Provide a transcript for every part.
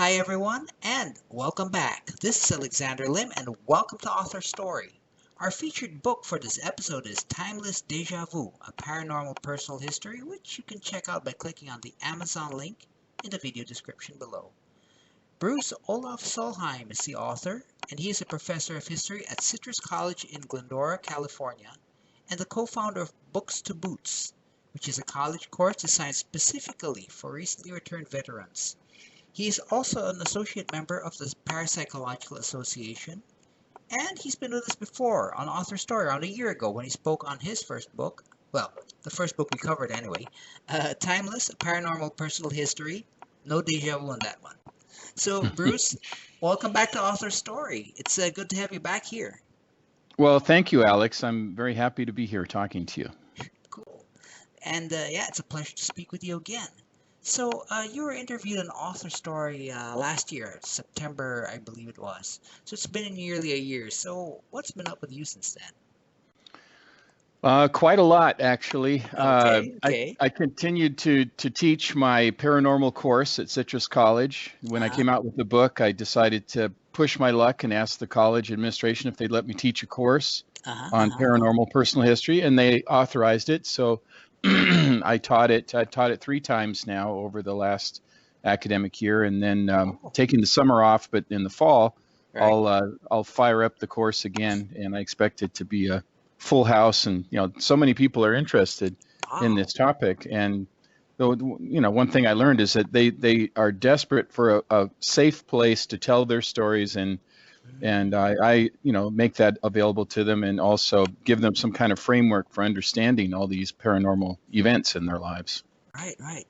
Hi everyone, and welcome back. This is Alexander Lim, and welcome to AuthorStory. Our featured book for this episode is Timeless Deja Vu, a paranormal personal history, which you can check out by clicking on the Amazon link in the video description below. Bruce Olaf Solheim is the author, and he is a professor of history at Citrus College in Glendora, California, and the co-founder of Books to Boots, which is a college course designed specifically for recently returned veterans. He is also an associate member of the Parapsychological Association, and he's been with us before on AuthorStory around a year ago when he spoke on his first book, well, the first book we covered anyway, Timeless, a Paranormal Personal History. No deja vu on that one. So, Bruce, welcome back to AuthorStory. It's good to have you back here. Well, thank you, Alex. I'm very happy to be here talking to you. Cool. And yeah, it's a pleasure to speak with you again. So, you were interviewed on AuthorStory last year, September, I believe it was. So it's been nearly a year. So what's been up with you since then? Quite a lot, actually. Okay. I continued to teach my paranormal course at Citrus College. When I Uh-huh. came out with the book, I decided to push my luck and ask the college administration if they'd let me teach a course Uh-huh. on Uh-huh. paranormal personal history, and they authorized it. So I taught it. I taught it 3 times now over the last academic year, and then Oh, taking the summer off. But in the fall, right. I'll fire up the course again, and I expect it to be a full house. And so many people are interested in Wow. this topic. And though, one thing I learned is that they are desperate for a safe place to tell their stories, and I make that available to them, and also give them some kind of framework for understanding all these paranormal events in their lives. Right.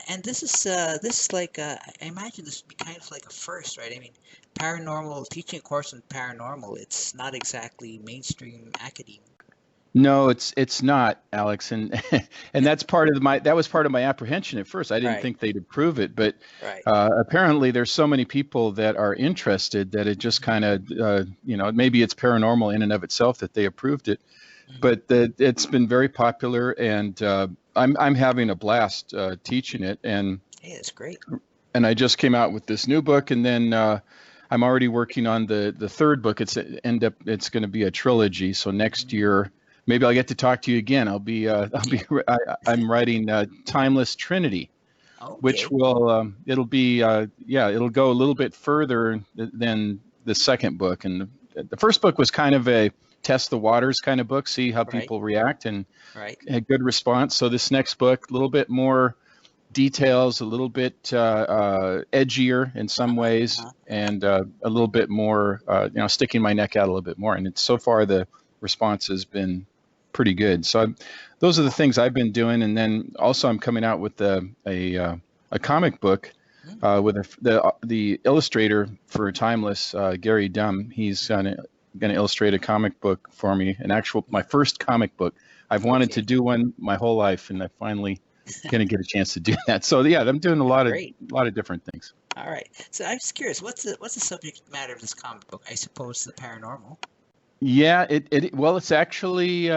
And this is like I imagine this would be kind of like a first, right? I mean, paranormal teaching a course on paranormal. It's not exactly mainstream academia. No, it's not, Alex, and and that was part of my apprehension at first. I didn't Right. think they'd approve it, but Right. apparently there's so many people that are interested that it just kind of maybe it's paranormal in and of itself that they approved it, Mm-hmm. but it's been very popular, and I'm having a blast teaching it, Hey, that's great. and I just came out with this new book, and then I'm already working on the third book. It's going to be a trilogy. So next Mm-hmm. year, maybe I'll get to talk to you again. Yeah. I'm writing Timeless Trinity, which Okay. it'll go a little bit further than the second book. And the first book was kind of a test the waters kind of book, see how Right. people react, and Right. had good response. So this next book, a little bit more details, a little bit edgier in some Uh-huh. ways, Uh-huh. and a little bit more, sticking my neck out a little bit more. And so far the response has been pretty good. So those are the things I've been doing. And then also I'm coming out with a comic book Mm-hmm. with the illustrator for Timeless, Gary Dumm. He's going to illustrate a comic book for me, my first comic book. I've wanted to Okay. do one my whole life, and I finally going to get a chance to do that. So yeah, I'm doing a Great. lot of different things. All right. So I'm just curious, what's the subject matter of this comic book? I suppose the paranormal. Yeah, it's actually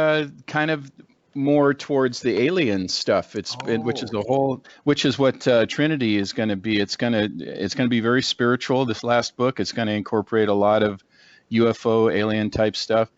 kind of more towards the alien stuff. Which Oh, is the okay. whole, which is what Trinity is going to be. It's going to be very spiritual. This last book, it's going to incorporate a lot of UFO alien type stuff,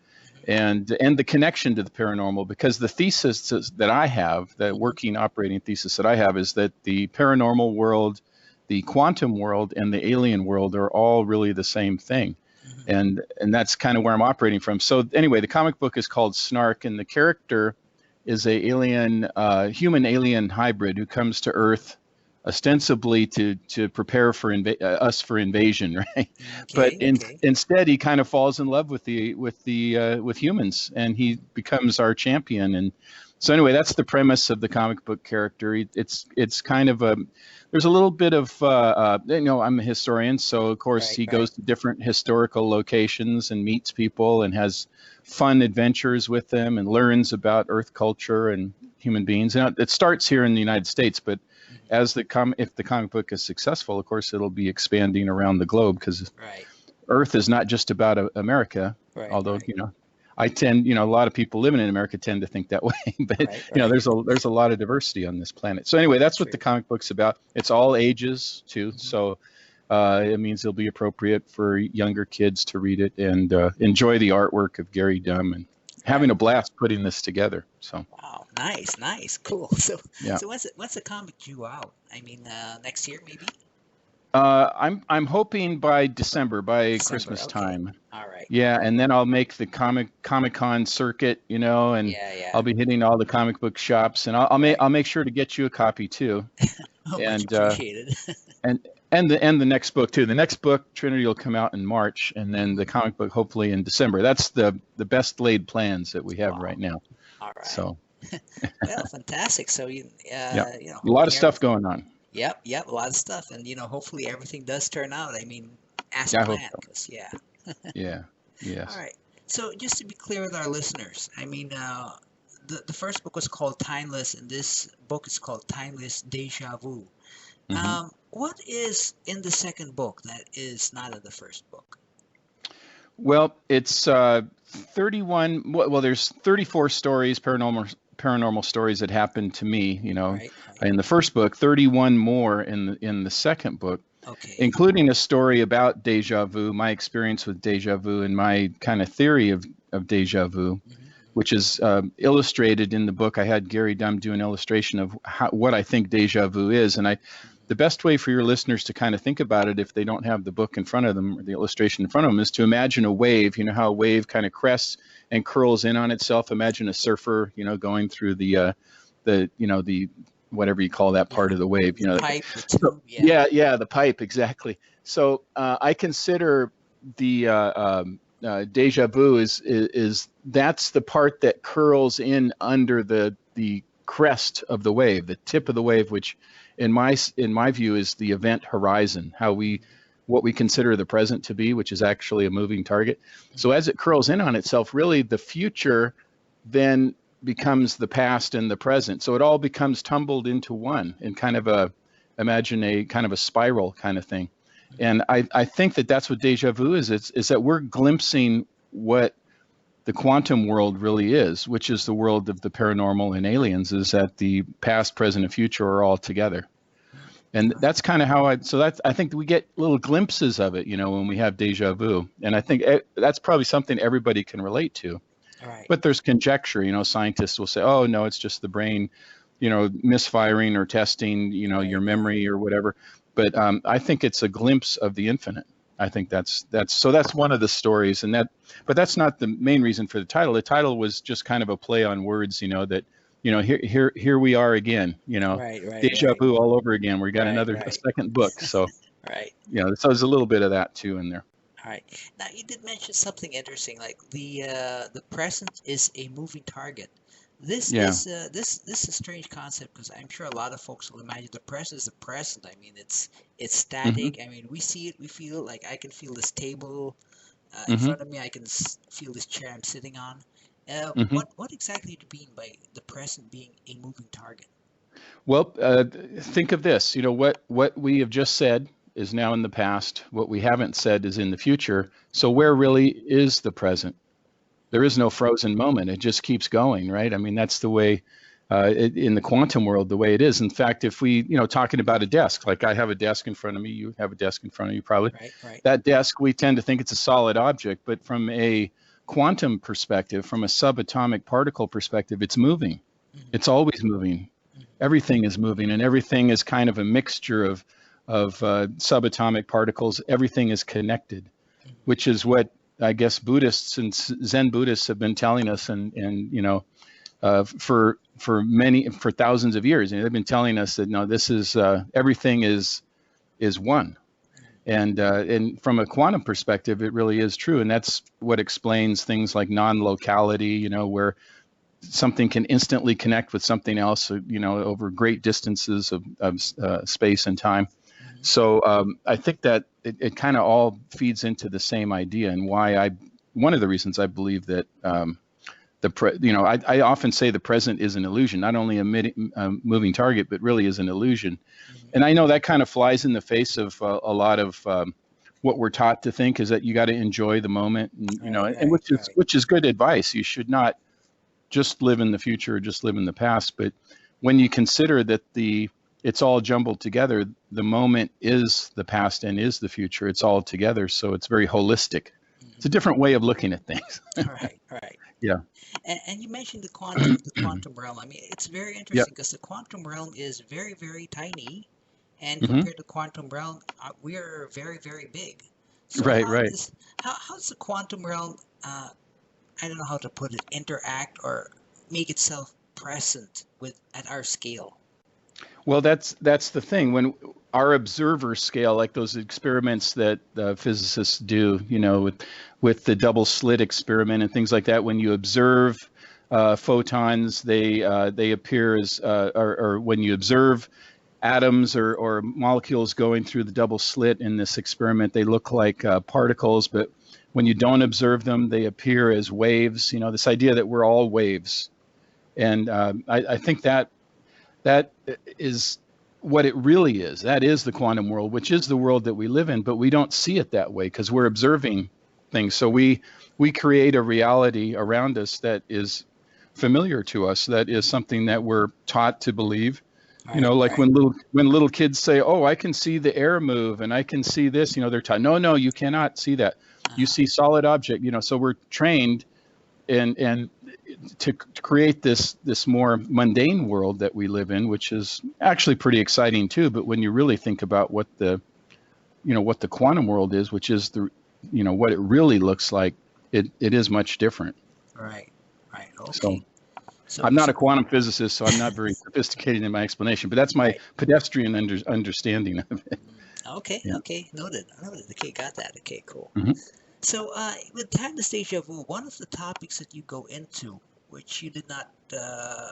Mm-hmm. and the connection to the paranormal, because the thesis that I have, the Mm-hmm. working operating thesis that I have, is that the paranormal world, the quantum world, and the alien world are all really the same thing. Mm-hmm. And that's kind of where I'm operating from. So anyway, the comic book is called Snark, and the character is a human alien hybrid who comes to Earth ostensibly to prepare for us for invasion, right? But Okay. instead, he kind of falls in love with humans, and he becomes our champion. And so anyway, that's the premise of the comic book character. It's kind of there's a little bit of I'm a historian, so of course he Right. goes to different historical locations and meets people and has fun adventures with them and learns about Earth culture and human beings. And it starts here in the United States, but Mm-hmm. if the comic book is successful, of course it'll be expanding around the globe, because Right. Earth is not just about America. Although Right. a lot of people living in America tend to think that way, but Right. there's a lot of diversity on this planet. So anyway, that's what the True. comic book's about. It's all ages too. Mm-hmm. So It means it'll be appropriate for younger kids to read it and enjoy the artwork of Gary Dunn and having Right. a blast putting this together. So Wow. Nice. Nice. Cool. yeah. So when's the comic due out? I mean, next year maybe? I'm hoping by December, by December. Christmas Okay. time. All right. Yeah, and then I'll make the Comic-Con circuit, and Yeah. Yeah. I'll be hitting all the comic book shops, and Right. I'll make sure to get you a copy too, Oh, much and appreciated. and the next book too. The next book, Trinity, will come out in March, and then the comic book hopefully in December. That's the best laid plans that we have Wow. right now. All right. So Well, fantastic. So yeah, a lot hoping of stuff going on. Yep. A lot of stuff, and hopefully everything does turn out. I mean, as Yeah, I hope planned. so. 'Cause, yeah. Yeah, All yes. right. So just to be clear with our listeners, I mean, the first book was called Timeless, and this book is called Timeless Deja Vu. hmm What is in the second book that is not in the first book? Well, it's 31. Well, there's 34 stories, paranormal stories that happened to me. Right. Right. In the first book, 31 more in the second book, Okay. including a story about deja vu, my experience with deja vu, and my kind of theory of deja vu, Hmm. which is illustrated in the book. I had Gary Dunn do an illustration of what I think deja vu is, and the best way for your listeners to kind of think about it, if they don't have the book in front of them or the illustration in front of them, is to imagine a wave. You know how a wave kind of crests and curls in on itself. Imagine a surfer, going through the whatever you call that part Yeah. of the wave. The pipe, the So, tube. Yeah. yeah, the pipe, exactly. So I consider the deja vu is that's the part that curls in under the crest of the wave, the tip of the wave, which in my view is the event horizon, what we consider the present to be, which is actually a moving target. So as it curls in on itself, really the future then becomes the past and the present. So it all becomes tumbled into one in imagine a kind of a spiral kind of thing. And I think that that's what deja vu is. Is that we're glimpsing what the quantum world really is, which is the world of the paranormal and aliens, is that the past, present, and future are all together. And that's kind of how I think that we get little glimpses of it, when we have deja vu. And I think that's probably something everybody can relate to. All right. But there's conjecture, scientists will say, oh, no, it's just the brain, misfiring or testing, your memory or whatever. But I think it's a glimpse of the infinite. I think that's one of the stories, but that's not the main reason for the title. The title was just kind of a play on words, that, here we are again, Right. deja vu all over again. We got a second book. So, Right. so there's a little bit of that too in there. All right. Now you did mention something interesting, like the present is a moving target. This Yeah. is this is a strange concept because I'm sure a lot of folks will imagine the present is the present. I mean, it's static. I mean, we see it, we feel it. Like I can feel this table in hmm front of me. I can feel this chair I'm sitting on. hmm What exactly do you mean by the present being a moving target? Well, think of this. What we have just said is now in the past. What we haven't said is in the future. So where really is the present? There is no frozen moment. It just keeps going, right? I mean, that's the way in the quantum world, the way it is. In fact, if we, talking about a desk, like I have a desk in front of me, you have a desk in front of you probably. Right. That desk, we tend to think it's a solid object, but from a quantum perspective, from a subatomic particle perspective, it's moving. Hmm. It's always moving. Everything is moving, and everything is kind of a mixture of subatomic particles. Everything is connected, which is what I guess Buddhists and Zen Buddhists have been telling us, and for thousands of years, they've been telling us that no, this is everything is one, and from a quantum perspective, it really is true, and that's what explains things like non-locality, where something can instantly connect with something else, over great distances of space and time. So I think that it kind of all feeds into the same idea, and one of the reasons I believe that I often say the present is an illusion, not only a moving target, but really is an illusion. And I know that kind of flies in the face of a lot of what we're taught to think is that you got to enjoy the moment, and which is good advice. You should not just live in the future or just live in the past, but when you consider that the it's all jumbled together. The moment is the past and is the future. It's all together. So it's very holistic. It's a different way of looking at things. Right, right. Yeah. And you mentioned the quantum realm. I mean, it's very Yep. interesting because the quantum realm is very, very tiny, and Hmm. compared to quantum realm, we're very, very big. So Right, right. how's the quantum realm? I don't know how to put it. Interact or make itself present with at our scale. Well, that's the thing. When our observer scale, like those experiments that physicists do, with the double slit experiment and things like that, when you observe photons, they appear as, or when you observe atoms or molecules going through the double slit in this experiment, they look like particles, but when you don't observe them, they appear as waves. This idea that we're all waves, and I think that is what it really is. That is the quantum world, which is the world that we live in, but we don't see it that way because we're observing things. So we create a reality around us that is familiar to us, that is something that we're taught to believe. Right, Like right. when little kids say, "Oh, I can see the air move and I can see this," they're taught, "No, you cannot see that. You Uh, see solid object." So we're trained and to create this more mundane world that we live in, which is actually pretty exciting too. But when you really think about what the quantum world is, which is what it really looks like, it is much different. right, right. So Okay. I'm not So a quantum physicist, so I'm not very sophisticated in my explanation, but that's my right. pedestrian understanding of it. Okay, Yeah. okay. Noted. Noted. Okay, got that. Okay, cool. Hmm. So, with Timeless Deja Vu, one of the topics that you go into, which you did not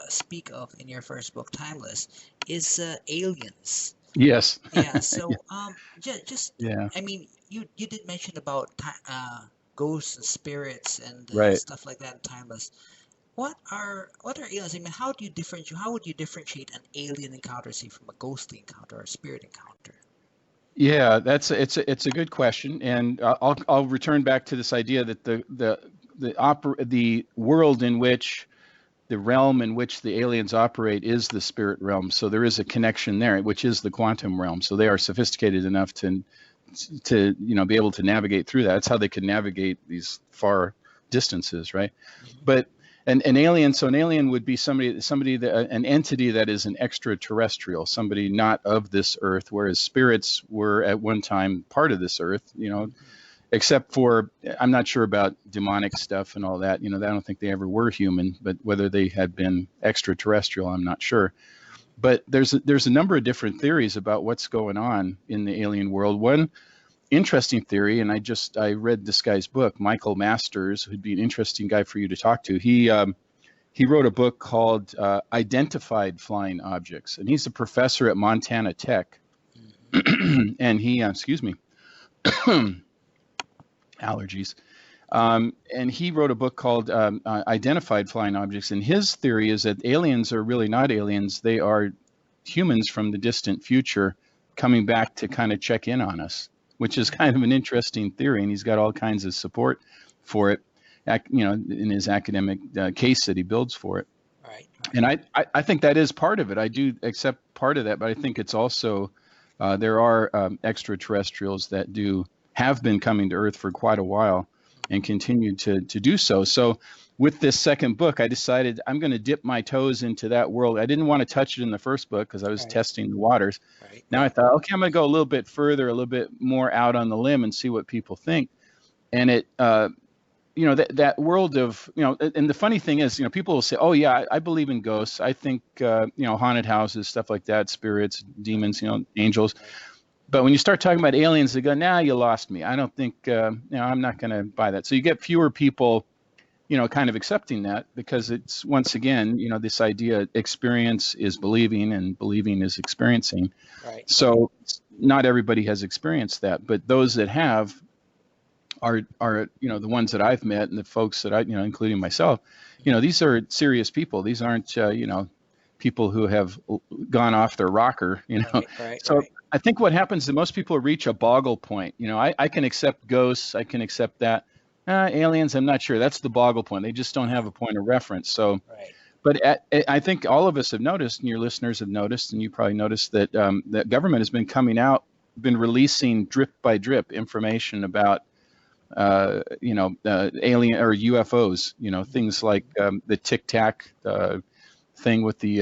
speak of in your first book, Timeless, is aliens. Yes. Yeah. So, just, Yeah. I mean, you did mention about ghosts and spirits and Right. stuff like that in Timeless. What are aliens? I mean, how would you differentiate an alien encounter, say, from a ghostly encounter or a spirit encounter? Yeah, it's a good question, and I'll return back to this idea that the world in which the realm in which the aliens operate is the spirit realm. So there is a connection there, which is the quantum realm. So they are sophisticated enough to be able to navigate through that. That's how they can navigate these far distances, right? Hmm. But an alien, so an alien would be somebody that an entity that is an extraterrestrial, somebody not of this earth, whereas spirits were at one time part of this earth, except for I'm not sure about demonic stuff and all that. I don't think they ever were human, but whether they had been extraterrestrial, I'm not sure. But there's a number of different theories about what's going on in the alien world. One interesting theory, and I read this guy's book, Michael Masters, who'd be an interesting guy for you to talk to. He wrote a book called Identified Flying Objects, and he's a professor at Montana Tech. Hmm. And he, excuse me, allergies. And he wrote a book called Identified Flying Objects. And his theory is that aliens are really not aliens. They are humans from the distant future coming back to kind of check in on us, which is kind of an interesting theory. And he's got all kinds of support for it, in his academic case that he builds for it. Right, And right. I think that is part of it. I do accept part of that, but I think it's also there are extraterrestrials that have been coming to Earth for quite a while and continue to do so. So with this second book, I decided I'm going to dip my toes into that world. I didn't want to touch it in the first book because I was Right, testing the waters. right, Now I right. thought, okay, I'm going to go a little bit further, a little bit more out on the limb and see what people think. And it that world of and the funny thing is people will say, oh yeah, I believe in ghosts, I think haunted houses, stuff like that, spirits, Right, demons, angels. right. But when you start talking about aliens, they go, nah, you lost me. I don't think I'm not going to buy that. So you get fewer people kind of accepting that, because it's, once again, this idea, experience is believing and believing is experiencing. Right, right. So not everybody has experienced that, but those that have are the ones that I've met, and the folks that I including myself, these are serious people. These aren't people who have gone off their rocker. Right, right, So right. I think what happens is most people reach a boggle point. I can accept ghosts, I can accept that. Aliens, I'm not sure. That's the boggle point. They just don't have a point of reference. So Right. But I think all of us have noticed, and your listeners have noticed, and you probably noticed that that government has been coming out, been releasing drip by drip information about alien or UFOs. Things like the Tic Tac thing with the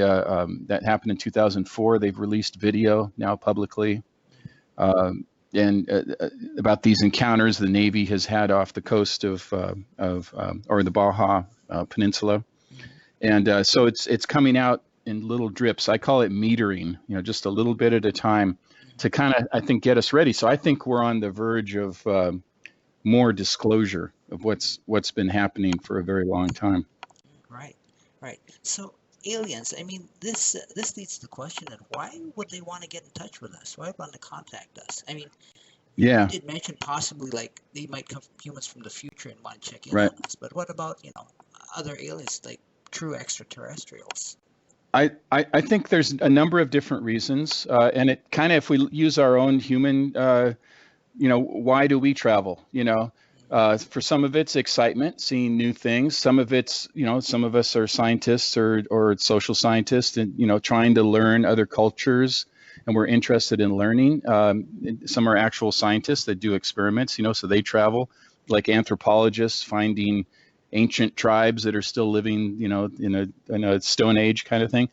that happened in 2004. They've released video now publicly, and about these encounters the Navy has had off the coast of or the Baja Peninsula. And so it's coming out in little drips. I call it metering, just a little bit at a time to kind of, I think, get us ready. So I think we're on the verge of more disclosure of what's been happening for a very long time. Right, right. So aliens, I mean, this leads to the question that why would they want to get in touch with us? Why would they want to contact us? I mean, Yeah, you did mention possibly like they might come from humans from the future and want to check in right. on us, but what about, other aliens like true extraterrestrials? I think there's a number of different reasons, and it kind of, if we use our own human, why do we travel? For some of it's excitement, seeing new things. Some of it's, some of us are scientists or social scientists, and trying to learn other cultures, and we're interested in learning. Some are actual scientists that do experiments, so they travel, like anthropologists finding ancient tribes that are still living, in a Stone Age kind of thing.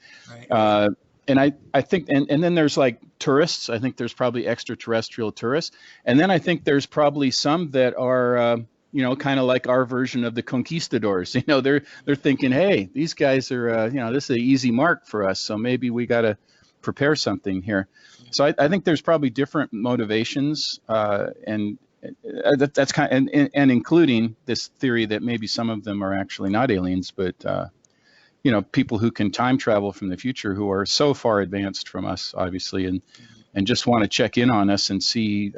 Right. And I think, and then there's like tourists. I think there's probably extraterrestrial tourists. And then I think there's probably some that are, kind of like our version of the conquistadors. They're thinking, hey, these guys are, this is an easy mark for us. So maybe we got to prepare something here. So I think there's probably different motivations, and that's kind of, and including this theory that maybe some of them are actually not aliens, but people who can time travel from the future, who are so far advanced from us, obviously, and just want to check in on us and see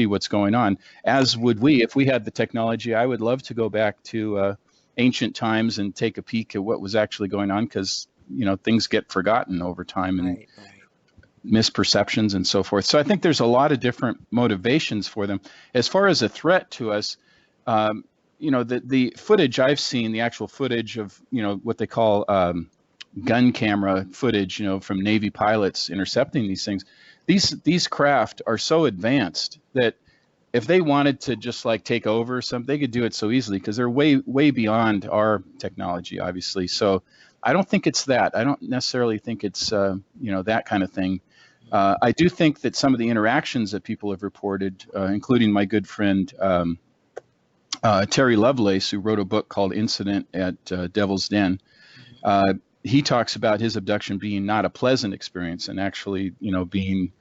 what's going on. As would we, if we had the technology. I would love to go back to ancient times and take a peek at what was actually going on, because things get forgotten over time, and Right. misperceptions and so forth. So I think there's a lot of different motivations for them. As far as a threat to us, the footage I've seen, the actual footage of, what they call gun camera footage, from Navy pilots intercepting these things, these craft are so advanced that if they wanted to just like take over something, they could do it so easily, because they're way, way beyond our technology, obviously. So I don't think it's that. I don't necessarily think it's, that kind of thing. I do think that some of the interactions that people have reported, including my good friend Terry Lovelace, who wrote a book called Incident at Devil's Den, he talks about his abduction being not a pleasant experience, and actually, being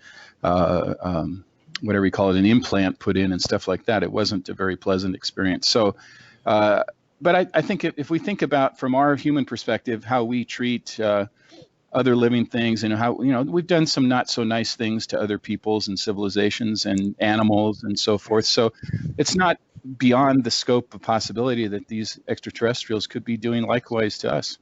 whatever you call it, an implant put in and stuff like that. It wasn't a very pleasant experience. So, but I think if we think about from our human perspective how we treat other living things, and how we've done some not so nice things to other peoples and civilizations and animals and so forth. So it's not beyond the scope of possibility that these extraterrestrials could be doing likewise to us.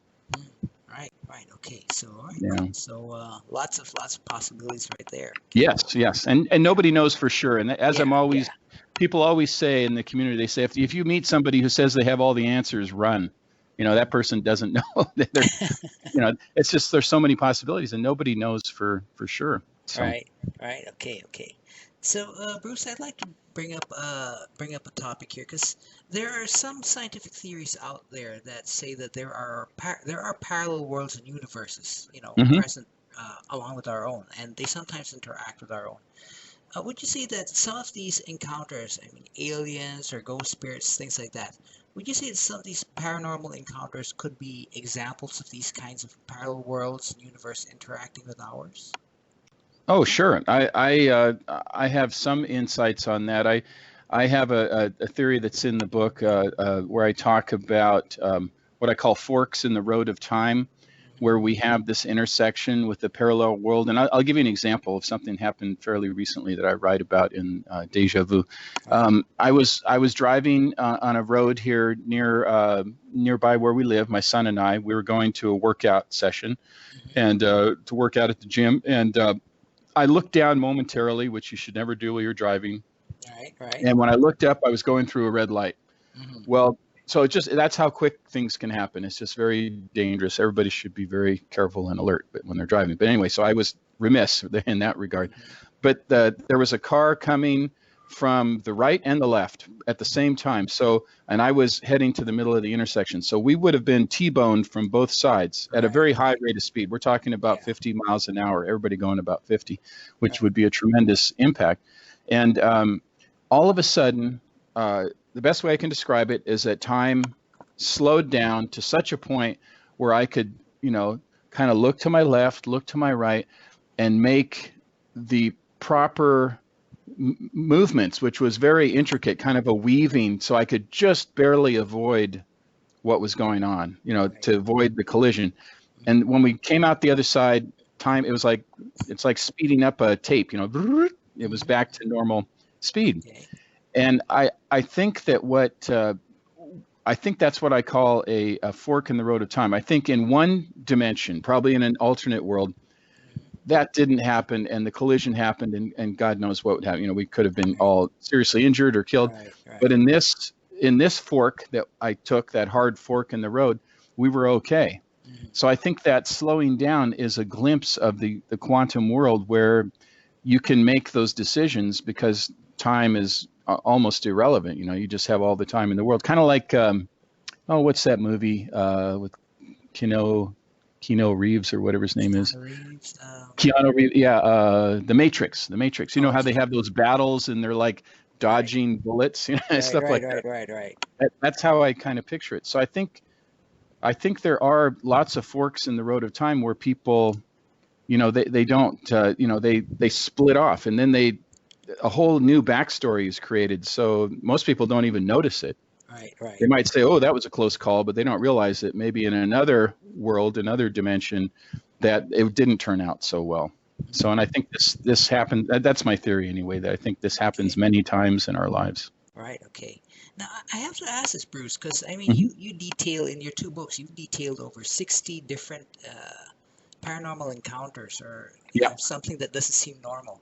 Right. Okay. So, all right. Yeah. So, lots of possibilities right there. Yes, and nobody knows for sure. And as I'm always, Yeah. people always say in the community, they say if you meet somebody who says they have all the answers, run. That person doesn't know that they're, it's just there's so many possibilities, and nobody knows for sure. So. Right. Okay. So, Bruce, I'd like to bring up a topic here, because there are some scientific theories out there that say that there are parallel worlds and universes, Mhm. present along with our own, and they sometimes interact with our own. Would you say that some of these encounters, I mean, aliens or ghost spirits, things like that, would you say that some of these paranormal encounters could be examples of these kinds of parallel worlds and universe interacting with ours? Oh, sure. I have some insights on that. I have a theory that's in the book where I talk about what I call forks in the road of time, where we have this intersection with the parallel world. And I'll give you an example of something happened fairly recently that I write about in Deja Vu. I was driving on a road here nearby where we live. My son and I, we were going to a workout session, and to work out at the gym. And I looked down momentarily, which you should never do while you're driving. Right. And when I looked up, I was going through a red light. Mm-hmm. Well, So it just, that's how quick things can happen. It's just very dangerous. Everybody should be very careful and alert when they're driving. But anyway, so I was remiss in that regard. But there was a car coming from the right and the left at the same time. So, and I was heading to the middle of the intersection. So we would have been T-boned from both sides at a very high rate of speed. We're talking about 50 miles an hour, everybody going about 50, which would be a tremendous impact. And all of a sudden, the best way I can describe it is that time slowed down to such a point where I could, kind of look to my left, look to my right, and make the proper movements, which was very intricate, kind of a weaving, so I could just barely avoid what was going on, to avoid the collision. And when we came out the other side, time, it's like speeding up a tape, it was back to normal speed. And I think that I think that's what I call a fork in the road of time. I think in one dimension, probably in an alternate world, that didn't happen, and the collision happened, and God knows what would happen. We could have been all seriously injured or killed. Right. But in this fork that I took, that hard fork in the road, we were okay. So I think that slowing down is a glimpse of the quantum world where you can make those decisions because time is almost irrelevant. You just have all the time in the world. Kind of like, what's that movie with Keanu Reeves or whatever his name is. Keanu Reeves, yeah. The Matrix. You know how they have those battles and they're like dodging bullets, stuff like that. Right. That's how I kind of picture it. So I think there are lots of forks in the road of time where people, they don't, they split off, and then a whole new backstory is created. So most people don't even notice it. Right. They might say, "Oh, that was a close call," but they don't realize that maybe in another world, another dimension, that it didn't turn out so well. So, and I think this happened. That's my theory anyway. That I think this happens many times in our lives. Right. Okay. Now I have to ask this, Bruce, because I mean, you detail in your two books, you've detailed over 60 different paranormal encounters, or something that doesn't seem normal.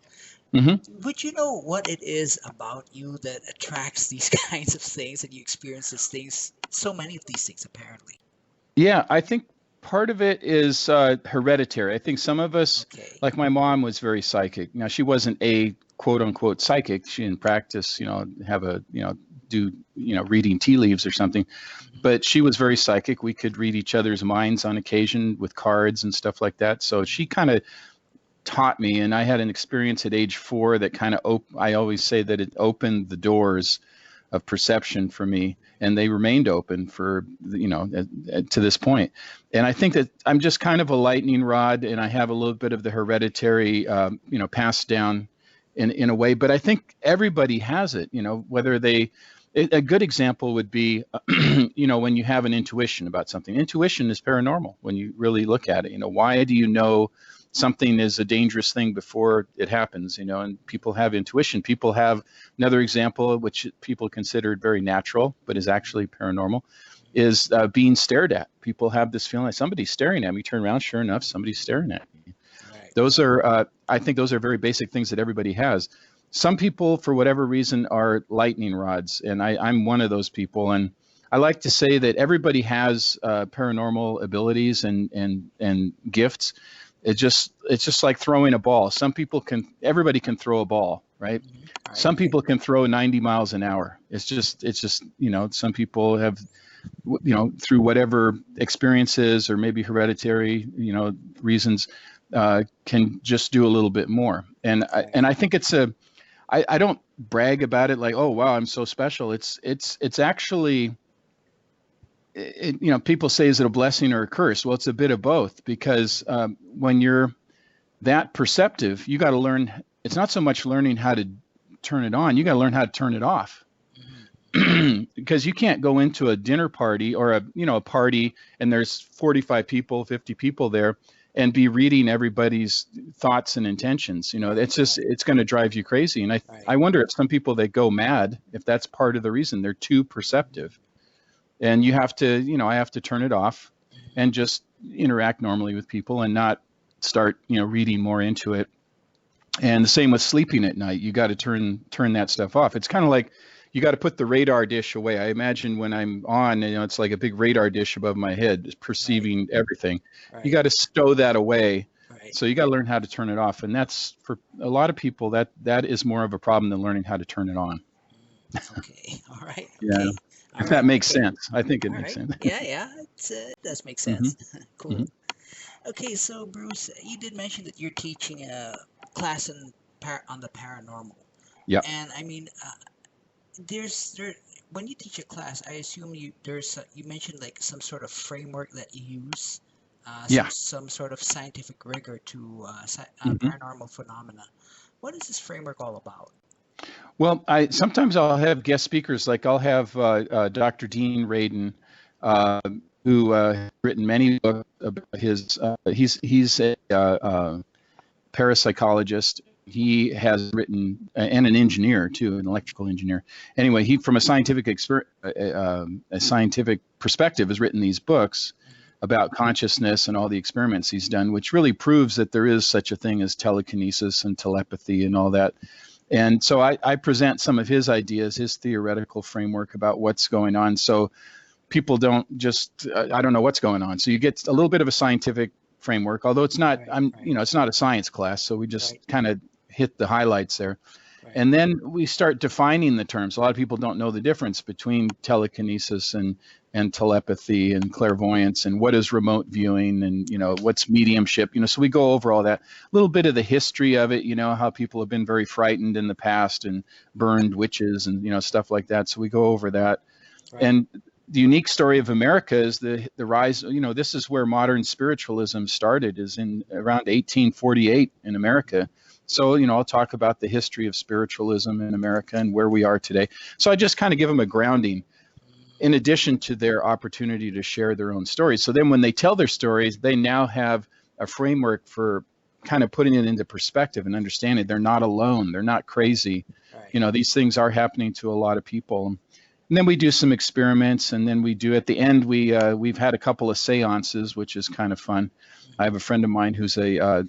Would you know what it is about you that attracts these kinds of things, and you experience these things, so many of these things apparently? Yeah, I think part of it is hereditary. I think some of us, like my mom, was very psychic. Now, she wasn't a quote unquote psychic. She didn't practice, have a, do, reading tea leaves or something, but she was very psychic. We could read each other's minds on occasion with cards and stuff like that. So she kind of taught me, and I had an experience at age 4 that kind of I always say that it opened the doors of perception for me, and they remained open for to this point. And I think that I'm just kind of a lightning rod, and I have a little bit of the hereditary passed down in a way, but I think everybody has it, whether a good example would be when you have an intuition about something. Intuition is paranormal when you really look at it. Why do you know something is a dangerous thing before it happens, and people have intuition. People have another example, which people considered very natural, but is actually paranormal, is being stared at. People have this feeling like somebody's staring at me. Turn around, sure enough, somebody's staring at me. Right. Those are, I think those are very basic things that everybody has. Some people, for whatever reason, are lightning rods, and I'm one of those people. And I like to say that everybody has paranormal abilities and gifts. It's just like throwing a ball. Everybody can throw a ball, right? Some people can throw 90 miles an hour. It's just, some people have, through whatever experiences or maybe hereditary, reasons, can just do a little bit more. And I think I don't brag about it like, oh, wow, I'm so special. It's actually, people say, is it a blessing or a curse? Well, it's a bit of both, because when you're that perceptive, you got to learn. It's not so much learning how to turn it on. You got to learn how to turn it off, because you can't go into a dinner party or a party and there's 45 people, 50 people there, and be reading everybody's thoughts and intentions. It's going to drive you crazy. And I wonder if some people that go mad, if that's part of the reason, they're too perceptive. And you have to, I have to turn it off and just interact normally with people and not start, reading more into it. And the same with sleeping at night. You got to turn that stuff off. It's kind of like, you got to put the radar dish away. I imagine when I'm on, it's like a big radar dish above my head, just perceiving everything. You Right. got to stow that away. Right. So you got to learn how to turn it off. And that's for a lot of people, that is more of a problem than learning how to turn it on. Okay. All right. Yeah. Okay. All If that right. makes Okay. sense. I think it All makes right. sense. Yeah. Yeah. It does make hmm sense. hmm Cool. Okay. So Bruce, you did mention that you're teaching a class on the paranormal, Yeah. and I mean, there when you teach a class, I assume you mentioned like some sort of framework that you use, Yeah. some sort of scientific rigor to hmm paranormal phenomena. What is this framework all about? Well, I sometimes I'll have guest speakers, like I'll have Dr. Dean Radin, uh, who has written many books about his. He's a parapsychologist. He has written, and an engineer too, an electrical engineer. Anyway, he, from a a scientific perspective, has written these books about consciousness and all the experiments he's done, which really proves that there is such a thing as telekinesis and telepathy and all that. And so I present some of his ideas, his theoretical framework about what's going on. So people don't just, I don't know what's going on. So you get a little bit of a scientific framework, although it's not, Right. Right. it's not a science class. So we just Right. kind of hit the highlights there. Right. And then we start defining the terms. A lot of people don't know the difference between telekinesis and telepathy and clairvoyance, and what is remote viewing, and what's mediumship. So we go over all that, a little bit of the history of it, how people have been very frightened in the past and burned witches and stuff like that. So we go over that. Right. And the unique story of America is the rise. This is where modern spiritualism started, is in around 1848 in America. So, I'll talk about the history of spiritualism in America and where we are today. So I just kind of give them a grounding in addition to their opportunity to share their own stories. So then when they tell their stories, they now have a framework for kind of putting it into perspective and understanding they're not alone. They're not crazy. Right. These things are happening to a lot of people. And then we do some experiments, and then we do, at the end, we've had a couple of seances, which is kind of fun. I have a friend of mine who's a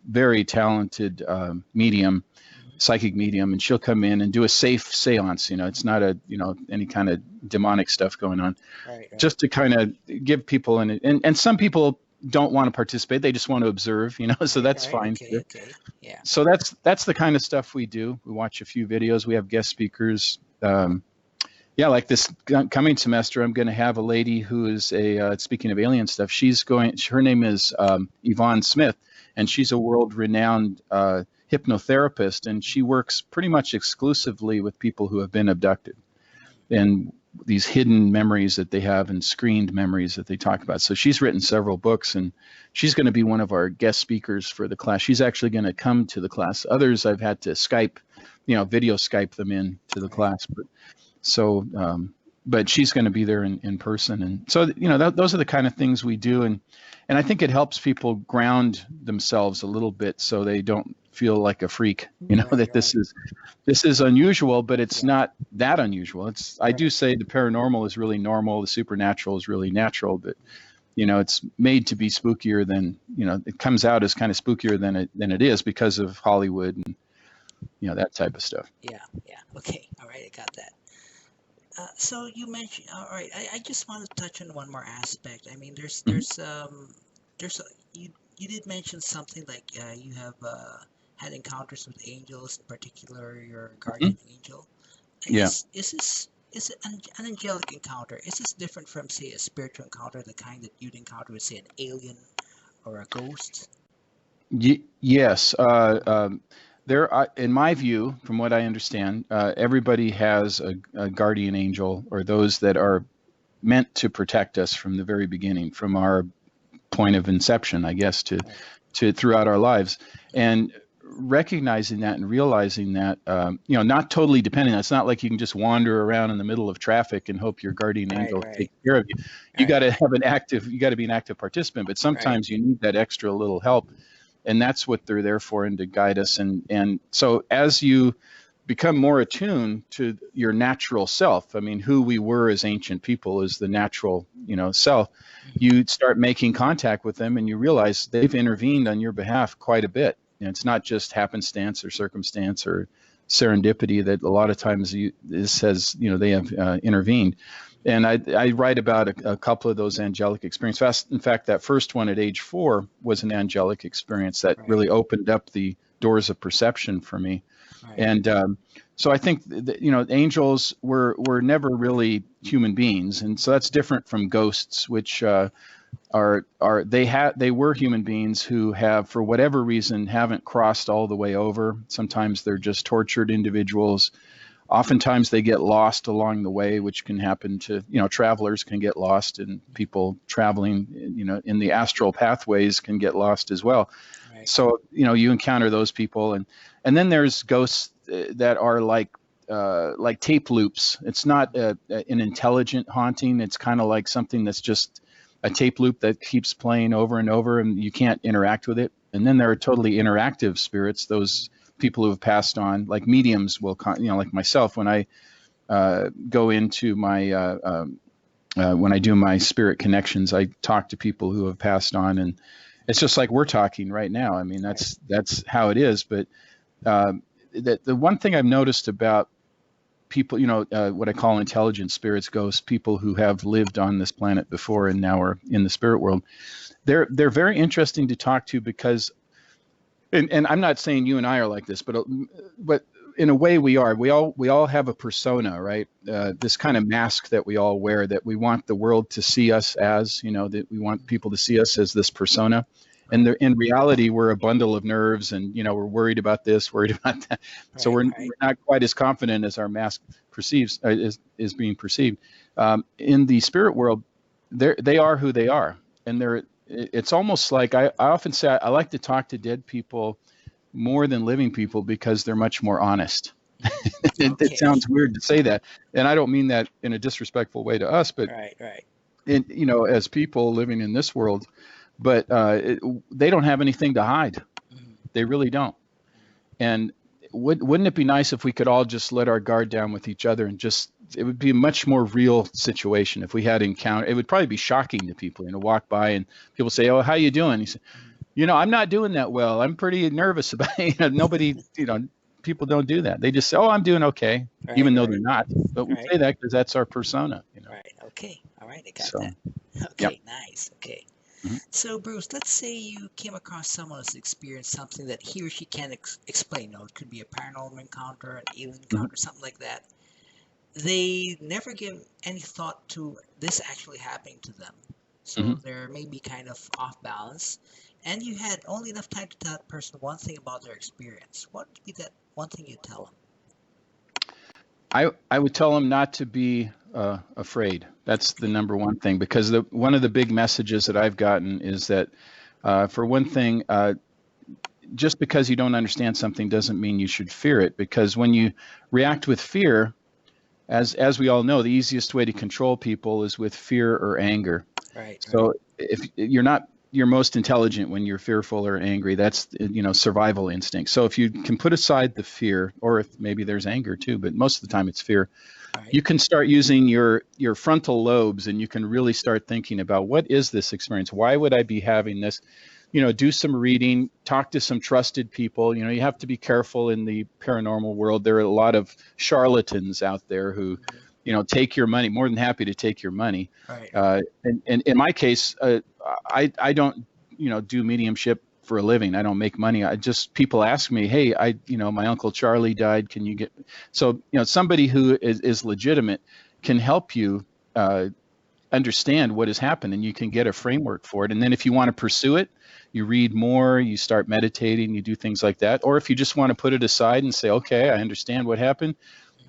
very talented medium, psychic medium, and she'll come in and do a safe seance. It's not any kind of demonic stuff going on, Right. Right. just to kind of give people, and some people don't want to participate, they just want to observe, so Right. that's Right. fine Okay. too. Okay. Yeah. So that's the kind of stuff we do. We watch a few videos, we have guest speakers. Yeah, like this coming semester, I'm going to have a lady who is speaking of alien stuff, her name is Yvonne Smith, and she's a world-renowned hypnotherapist, and she works pretty much exclusively with people who have been abducted and these hidden memories that they have and screened memories that they talk about. So she's written several books, and she's going to be one of our guest speakers for the class. She's actually going to come to the class. Others I've had to Skype, video Skype them in to the class, but she's going to be there in person. And so, those are the kind of things we do. And I think it helps people ground themselves a little bit so they don't feel like a freak, Right. that Right. this is unusual, but it's Yeah. not that unusual. I do Right. say the paranormal is really normal. The supernatural is really natural, but it's made to be spookier than, it comes out as kind of spookier than it is because of Hollywood and, that type of stuff. Yeah. Yeah. Okay. All right. I got that. So you mentioned, all right. I just want to touch on one more aspect. I mean, Mhm. you did mention something like you have had encounters with angels, in particular your guardian Mhm. angel. Yeah. Is it an angelic encounter? Is this different from, say, a spiritual encounter, the kind that you'd encounter with, say, an alien or a ghost? Yes. There are, in my view, from what I understand, everybody has a guardian angel, or those that are meant to protect us from the very beginning, from our point of inception, I guess, Right. to throughout our lives. And recognizing that and realizing that, not totally dependent. It's not like you can just wander around in the middle of traffic and hope your guardian Right. angel Right. takes care of you. You got Right. to you got to be an active participant, but Right. sometimes you need that extra little help, and that's what they're there for, and to guide us. And so as you become more attuned to your natural self, I mean, who we were as ancient people is the natural, self, you start making contact with them, and you realize they've intervened on your behalf quite a bit. It's not just happenstance or circumstance or serendipity that a lot of times this has, they have intervened. And I write about a couple of those angelic experiences. In fact, that first one at age 4 was an angelic experience that really opened up the doors of perception for me. Right. And so I think that, angels were never really human beings, and so that's different from ghosts, which they were human beings who have, for whatever reason, haven't crossed all the way over. Sometimes they're just tortured individuals. Oftentimes they get lost along the way, which can happen to, travelers can get lost, and people traveling, in the astral pathways can get lost as well. Right. So, you encounter those people, and then there's ghosts that are like tape loops. It's not an intelligent haunting. It's kind of like something that's just a tape loop that keeps playing over and over, and you can't interact with it. And then there are totally interactive spirits, those people who have passed on, like mediums will, like myself, when I go into my, when I do my spirit connections, I talk to people who have passed on, and it's just like we're talking right now. I mean, that's how it is. But the one thing I've noticed about people, what I call intelligent spirits, ghosts, people who have lived on this planet before and now are in the spirit world, they're very interesting to talk to because, and I'm not saying you and I are like this, but in a way we are. We all have a persona, right? This kind of mask that we all wear, that we want the world to see us as, that we want people to see us as this persona. And in reality, we're a bundle of nerves, and we're worried about this, worried about that. So we're not quite as confident as our mask perceives is being perceived. In the spirit world, they are who they are, and it's almost like I often say I like to talk to dead people more than living people because they're much more honest. It sounds weird to say that, and I don't mean that in a disrespectful way to us, but as people living in this world. But they don't have anything to hide. They really don't. And wouldn't it be nice if we could all just let our guard down with each other, and it would be a much more real situation if we had encounter. It would probably be shocking to people, walk by and people say, "Oh, how you doing?" You say, "I'm not doing that well. I'm pretty nervous about it." Nobody, people don't do that. They just say, "Oh, I'm doing okay," even though they're not. But we say that because that's our persona. Right. Okay. All right. I got that. Okay. Yep. Nice. Okay. So, Bruce, let's say you came across someone who's experienced something that he or she can't explain. It could be a paranormal encounter, an alien encounter, something like that. They never give any thought to this actually happening to them. So they're maybe kind of off balance. And you had only enough time to tell that person one thing about their experience. What would be that one thing you'd tell them? I would tell them not to be afraid. That's the number one thing, because one of the big messages that I've gotten is that, for one thing, just because you don't understand something doesn't mean you should fear it, because when you react with fear, as we all know, the easiest way to control people is with fear or anger. Right. So if you're not your most intelligent when you're fearful or angry, that's survival instinct. So if you can put aside the fear, or if maybe there's anger too, but most of the time it's fear, you can start using your frontal lobes, and you can really start thinking about, what is this experience? Why would I be having this? Do some reading, talk to some trusted people. You have to be careful in the paranormal world. There are a lot of charlatans out there who, take your money, more than happy to take your money. Right. And in my case, I don't, do mediumship for a living. I don't make money. People ask me, "Hey, my Uncle Charlie died. Can you get?" So, somebody who is legitimate can help you understand what has happened, and you can get a framework for it. And then if you want to pursue it, you read more, you start meditating, you do things like that. Or if you just want to put it aside and say, "Okay, I understand what happened,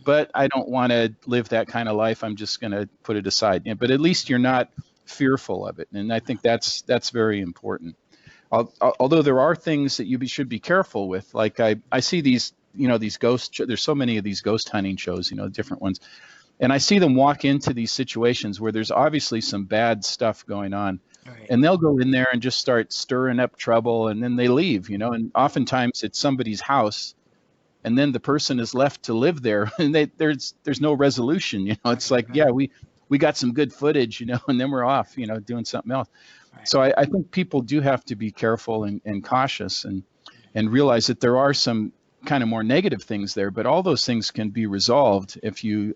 but I don't want to live that kind of life. I'm just going to put it aside." But at least you're not fearful of it. And I think that's very important. Although there are things that you should be careful with. Like I see these, these there's so many of these ghost hunting shows, different ones. And I see them walk into these situations where there's obviously some bad stuff going on. Right. And they'll go in there and just start stirring up trouble, and then they leave, and oftentimes it's somebody's house, and then the person is left to live there, and there's no resolution. It's like, yeah, we got some good footage, and then we're off, doing something else. Right. So I think people do have to be careful and cautious, and realize that there are some kind of more negative things there, but all those things can be resolved if you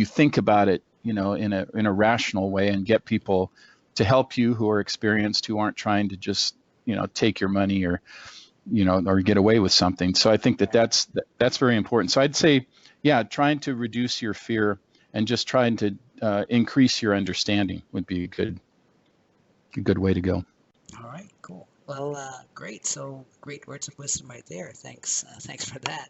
think about it, in a rational way, and get people to help you who are experienced, who aren't trying to just, take your money, or or get away with something. So I think that's very important. So I'd say, yeah, trying to reduce your fear and just trying to increase your understanding would be a good way to go. All right, cool. Well, great. So great words of wisdom right there. Thanks. Thanks for that.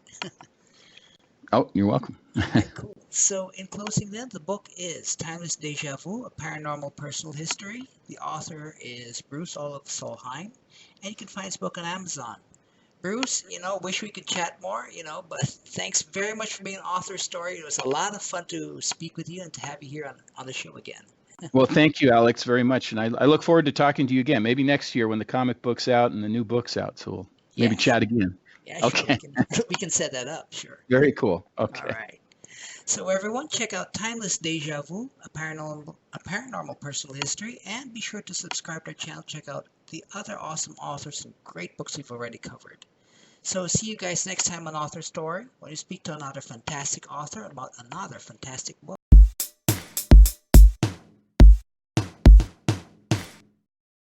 Oh, you're welcome. Okay, cool. So in closing then, the book is Timeless Deja Vu, A Paranormal Personal History. The author is Bruce Olaf Solheim, and you can find his book on Amazon. Bruce, wish we could chat more, but thanks very much for being an author story. It was a lot of fun to speak with you and to have you here on the show again. Well, thank you, Alex, very much. And I look forward to talking to you again, maybe next year when the comic book's out and the new book's out. So we'll maybe chat again. Yeah, sure. Okay. We can set that up, sure. Very cool. Okay. All right. So everyone, check out Timeless Deja Vu, a paranormal personal history, and be sure to subscribe to our channel. Check out the other awesome authors and great books we've already covered. So see you guys next time on Author Story, when we speak to another fantastic author about another fantastic book.